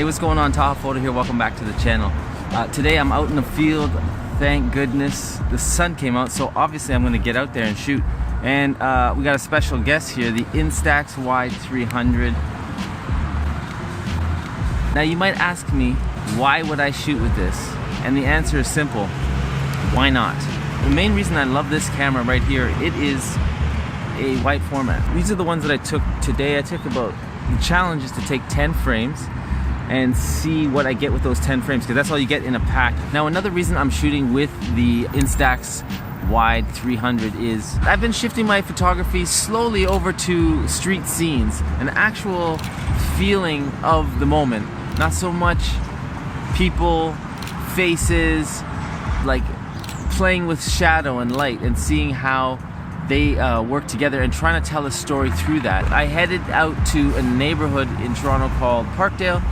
Hey, what's going on? Tahoe Photo here. Welcome back to the channel. Today I'm out in the field. Thank goodness the sun came out, so obviously I'm going to get out there and shoot. And we got a special guest here, the Instax Wide 300. Now you might ask me, why would I shoot with this? And the answer is simple: why not? The main reason I love this camera right here, it is a wide format. These are the ones that I took today. The challenge is to take 10 frames and see what I get with those 10 frames, because that's all you get in a pack. Now, another reason I'm shooting with the Instax Wide 300 is I've been shifting my photography slowly over to street scenes, an actual feeling of the moment, not so much people, faces, like playing with shadow and light and seeing how they work together and trying to tell a story through that. I headed out to a neighborhood in Toronto called Parkdale,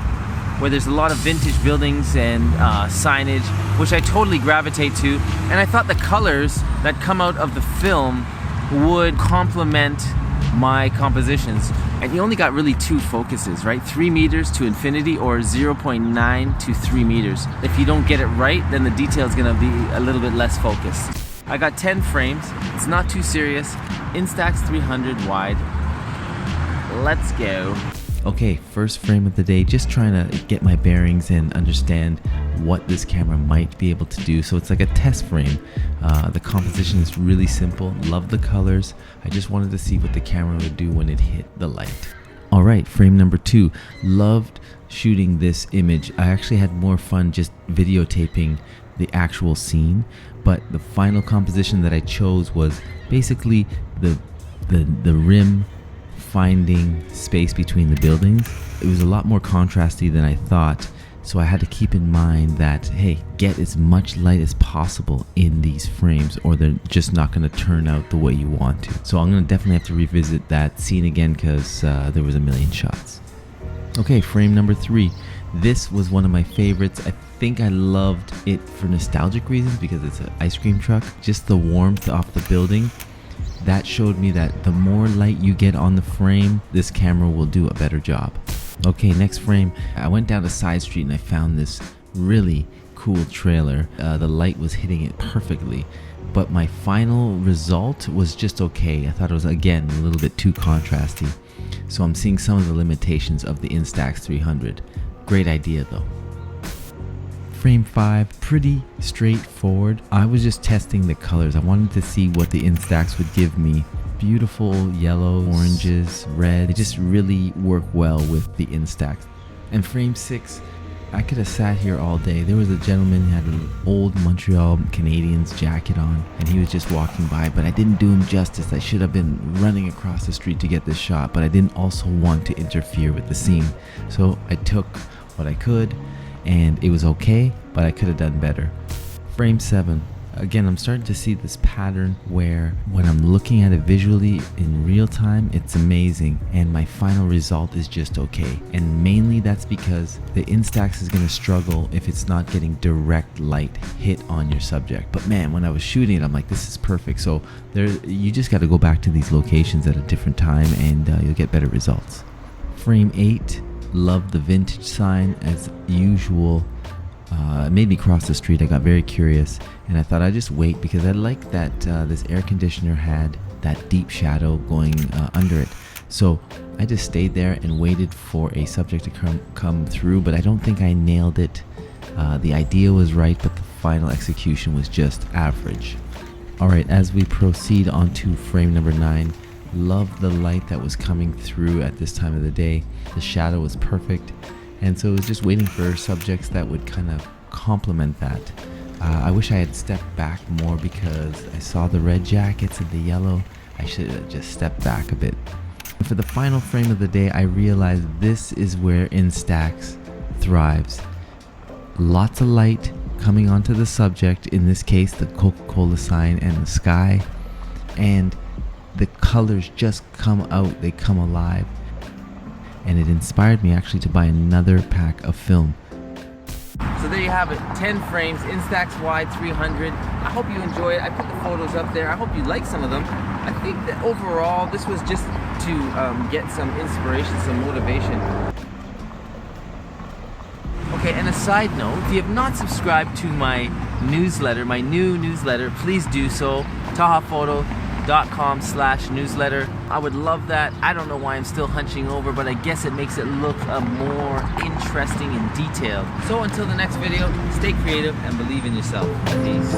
where there's a lot of vintage buildings and signage, which I totally gravitate to. And I thought the colors that come out of the film would complement my compositions. And you only got really two focuses, right? 3 meters to infinity, or 0.9 to 3 meters. If you don't get it right, then the detail is gonna be a little bit less focused. I got 10 frames. It's not too serious. Instax 300 wide. Let's go. Okay, first frame of the day, just trying to get my bearings and understand what this camera might be able to do. So it's like a test frame. The composition is really simple. Love the colors. I just wanted to see what the camera would do when it hit the light. All right, frame number 2. Loved shooting this image. I actually had more fun just videotaping the actual scene, but the final composition that I chose was basically the rim finding space between the buildings. It was a lot more contrasty than I thought, so I had to keep in mind that, hey, get as much light as possible in these frames or they're just not going to turn out the way you want to. So I'm going to definitely have to revisit that scene again, because there was a million shots. Okay, frame number 3. This was one of my favorites. I think I loved it for nostalgic reasons, because it's an ice cream truck. Just the warmth off the building. That showed me that the more light you get on the frame, this camera will do a better job. Okay, next frame. I went down a side street and I found this really cool trailer. The light was hitting it perfectly, but my final result was just okay. I thought it was, again, a little bit too contrasty. So I'm seeing some of the limitations of the Instax 300. Great idea though. Frame 5, pretty straightforward. I was just testing the colors. I wanted to see what the Instax would give me. Beautiful yellows, oranges, red. They just really work well with the Instax. And frame 6, I could have sat here all day. There was a gentleman who had an old Montreal Canadiens jacket on, and he was just walking by, but I didn't do him justice. I should have been running across the street to get this shot, but I didn't also want to interfere with the scene. So I took what I could, and it was okay, but I could have done better. Frame 7. Again, I'm starting to see this pattern where when I'm looking at it visually in real time, it's amazing, and my final result is just okay. And mainly that's because the Instax is going to struggle if it's not getting direct light hit on your subject. But man, when I was shooting it, I'm like, this is perfect. So you just got to go back to these locations at a different time, and you'll get better results. Frame 8. Love the vintage sign as usual. It made me cross the street. I got very curious, and I thought I'd just wait, because I like that this air conditioner had that deep shadow going under it. So I just stayed there and waited for a subject to come through, but I don't think I nailed it. The idea was right, but the final execution was just average. Alright, as we proceed on to frame number 9, love the light that was coming through at this time of the day. The shadow was perfect, and so it was just waiting for subjects that would kind of complement that. I wish I had stepped back more, because I saw the red jackets and the yellow. I should have just stepped back a bit. For the final frame of the day, I realized this is where Instax thrives. Lots of light coming onto the subject, in this case the Coca-Cola sign and the sky, and the colors just come out, they come alive. And it inspired me actually to buy another pack of film. So there you have it, 10 frames, Instax Wide 300. I hope you enjoy it. I put the photos up there. I hope you like some of them. I think that overall, this was just to get some inspiration, some motivation. Okay, and a side note, if you have not subscribed to my newsletter, my new newsletter, please do so. tahaphoto.com/newsletter. I would love that. I don't know why I'm still hunching over, but I guess it makes it look more interesting and detailed. So until the next video, stay creative and believe in yourself. Peace.